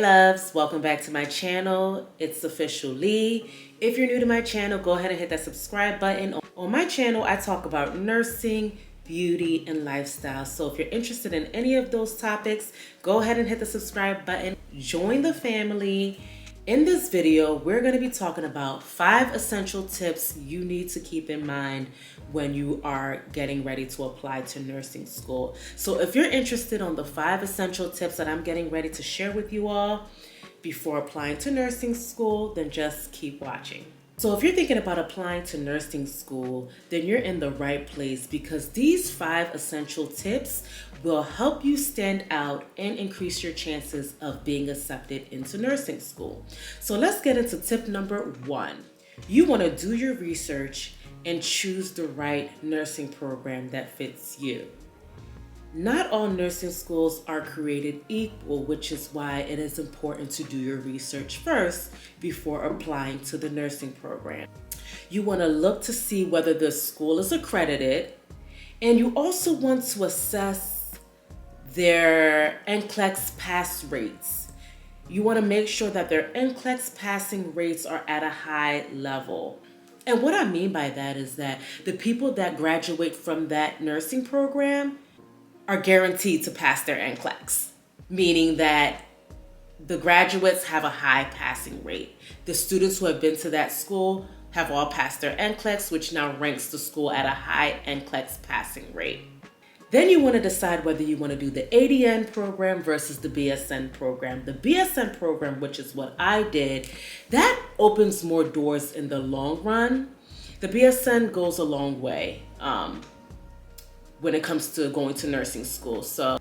loves, welcome back to my channel. It's Official Lee. If you're new to my channel, go ahead and hit that subscribe button. On my channel, I talk about nursing, beauty, and lifestyle. So if you're interested in any of those topics, go ahead and hit the subscribe button. Join the family. In this video, we're going to be talking about 5 essential tips you need to keep in mind when you are getting ready to apply to nursing school. So if you're interested on the 5 essential tips that I'm getting ready to share with you all before applying to nursing school, then just keep watching. So if you're thinking about applying to nursing school, then you're in the right place because these 5 essential tips will help you stand out and increase your chances of being accepted into nursing school. So let's get into tip number 1. You want to do your research and choose the right nursing program that fits you. Not all nursing schools are created equal, which is why it is important to do your research first before applying to the nursing program. You want to look to see whether the school is accredited, and you also want to assess their NCLEX pass rates. You want to make sure that their NCLEX passing rates are at a high level. And what I mean by that is that the people that graduate from that nursing program are guaranteed to pass their NCLEX, meaning that the graduates have a high passing rate. The students who have been to that school have all passed their NCLEX, which now ranks the school at a high NCLEX passing rate. Then you want to decide whether you want to do the ADN program versus the BSN program. The BSN program, which is what I did, that opens more doors in the long run. The BSN goes a long way when it comes to going to nursing school. So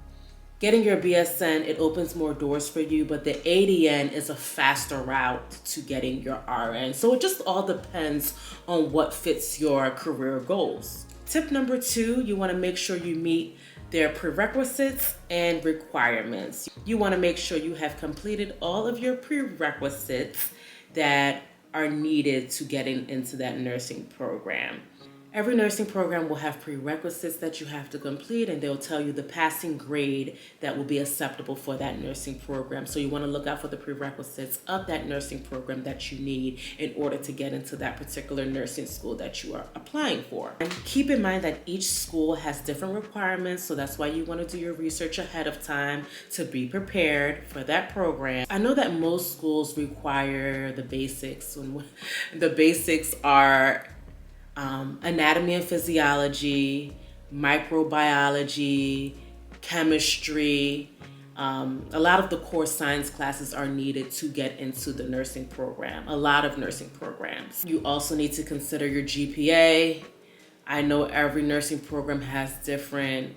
getting your BSN, it opens more doors for you, but the ADN is a faster route to getting your RN. So it just all depends on what fits your career goals. Tip number 2, you want to make sure you meet their prerequisites and requirements. You want to make sure you have completed all of your prerequisites that are needed to getting into that nursing program. Every nursing program will have prerequisites that you have to complete, and they'll tell you the passing grade that will be acceptable for that nursing program. So you want to look out for the prerequisites of that nursing program that you need in order to get into that particular nursing school that you are applying for. And keep in mind that each school has different requirements, so that's why you want to do your research ahead of time to be prepared for that program. I know that most schools require the basics, and the basics are anatomy and physiology, microbiology, chemistry. A lot of the core science classes are needed to get into the nursing program. A lot of nursing programs. You also need to consider your GPA. I know every nursing program has different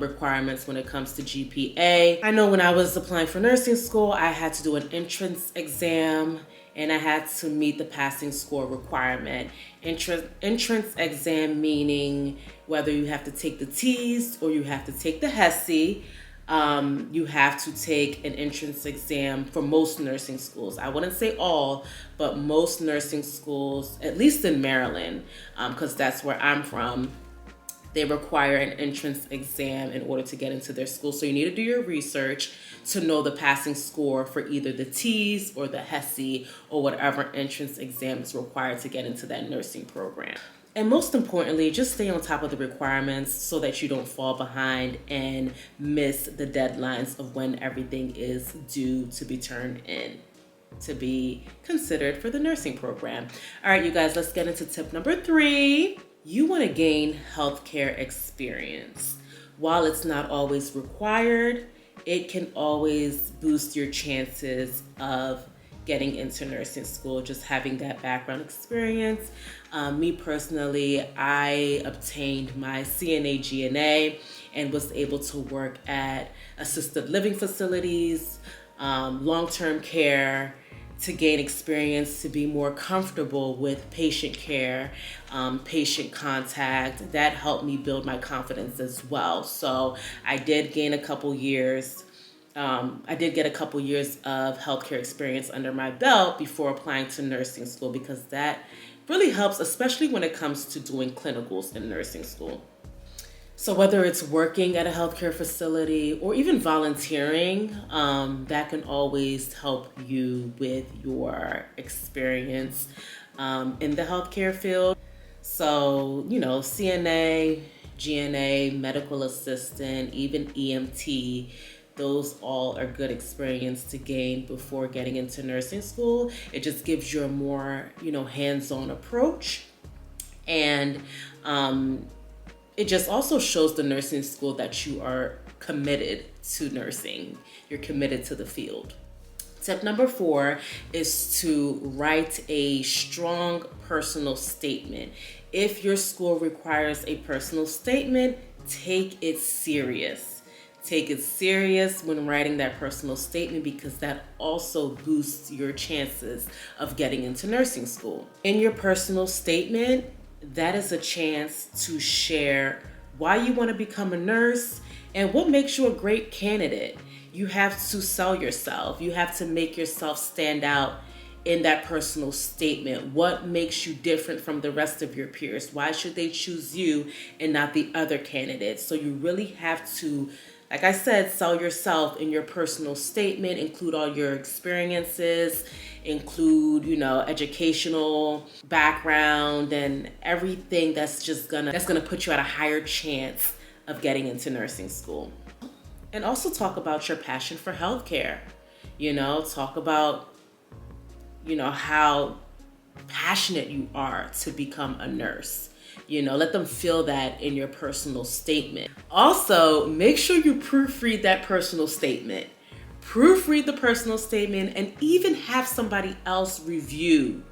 requirements when it comes to GPA. I know when I was applying for nursing school, I had to do an entrance exam and I had to meet the passing score requirement. Entrance exam meaning whether you have to take the TEAS or you have to take the HESI. You have to take an entrance exam for most nursing schools. I wouldn't say all, but most nursing schools, at least in Maryland, because that's where I'm from, they require an entrance exam in order to get into their school. So you need to do your research to know the passing score for either the TEAS or the HESI or whatever entrance exam is required to get into that nursing program. And most importantly, just stay on top of the requirements so that you don't fall behind and miss the deadlines of when everything is due to be turned in to be considered for the nursing program. All right, you guys, let's get into tip number 3. You want to gain healthcare experience. While it's not always required, it can always boost your chances of getting into nursing school, just having that background experience. Me personally, I obtained my CNA GNA and was able to work at assisted living facilities, long-term care, to gain experience, to be more comfortable with patient care, patient contact. That helped me build my confidence as well. So I did gain a couple years. I did get a couple years of healthcare experience under my belt before applying to nursing school, because that really helps, especially when it comes to doing clinicals in nursing school. So whether it's working at a healthcare facility or even volunteering, that can always help you with your experience in the healthcare field. So, CNA, GNA, medical assistant, even EMT, those all are good experience to gain before getting into nursing school. It just gives you a more, hands-on approach. And it just also shows the nursing school that you are committed to nursing. You're committed to the field. Tip number 4 is to write a strong personal statement. If your school requires a personal statement, take it serious. Take it serious when writing that personal statement, because that also boosts your chances of getting into nursing school. In your personal statement, that is a chance to share why you want to become a nurse and what makes you a great candidate. You have to sell yourself. You have to make yourself stand out in that personal statement. What makes you different from the rest of your peers? Why should they choose you and not the other candidates? So you really have to, like I said, sell yourself in your personal statement. Include all your experiences, include, educational background and everything that's gonna put you at a higher chance of getting into nursing school. And also talk about your passion for healthcare. Talk about, how passionate you are to become a nurse. Let them feel that in your personal statement. Also, make sure you proofread that personal statement. Proofread the personal statement and even have somebody else review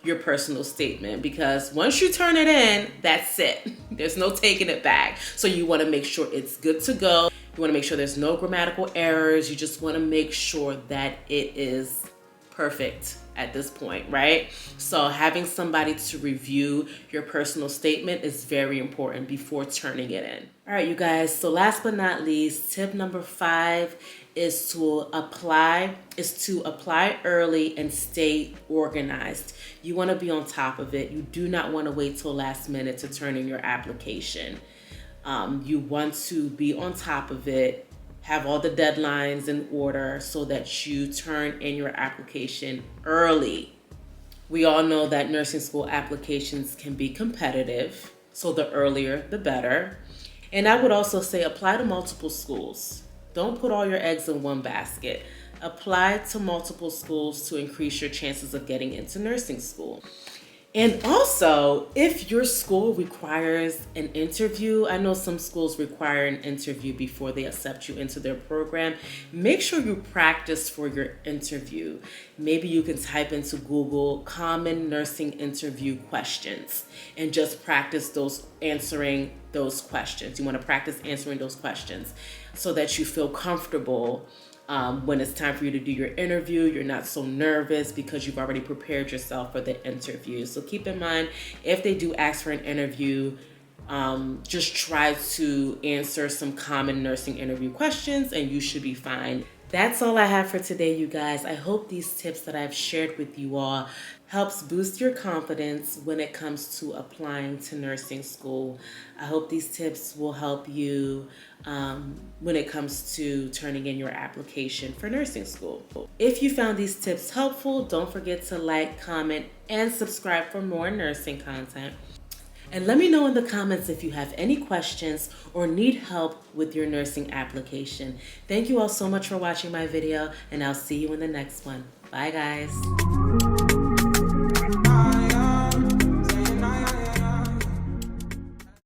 your personal statement, because once you turn it in, that's it. There's no taking it back. So you want to make sure it's good to go. You want to make sure there's no grammatical errors. You just want to make sure that it is perfect at this point, right? So having somebody to review your personal statement is very important before turning it in. All right, you guys. So last but not least, tip number 5 is to apply early and stay organized. You want to be on top of it. You do not want to wait till last minute to turn in your application. You want to be on top of it, have all the deadlines in order so that you turn in your application early. We all know that nursing school applications can be competitive, so the earlier the better. And I would also say apply to multiple schools. Don't put all your eggs in one basket. Apply to multiple schools to increase your chances of getting into nursing school. And also, if your school requires an interview, I know some schools require an interview before they accept you into their program. Make sure you practice for your interview. Maybe you can type into Google common nursing interview questions and just practice answering those questions. You want to practice answering those questions so that you feel comfortable when it's time for you to do your interview. You're not so nervous because you've already prepared yourself for the interview. So keep in mind, if they do ask for an interview, just try to answer some common nursing interview questions and you should be fine. That's all I have for today, you guys. I hope these tips that I've shared with you all helps boost your confidence when it comes to applying to nursing school. I hope these tips will help you when it comes to turning in your application for nursing school. If you found these tips helpful, don't forget to like, comment, and subscribe for more nursing content. And let me know in the comments if you have any questions or need help with your nursing application. Thank you all so much for watching my video, and I'll see you in the next one. Bye, guys.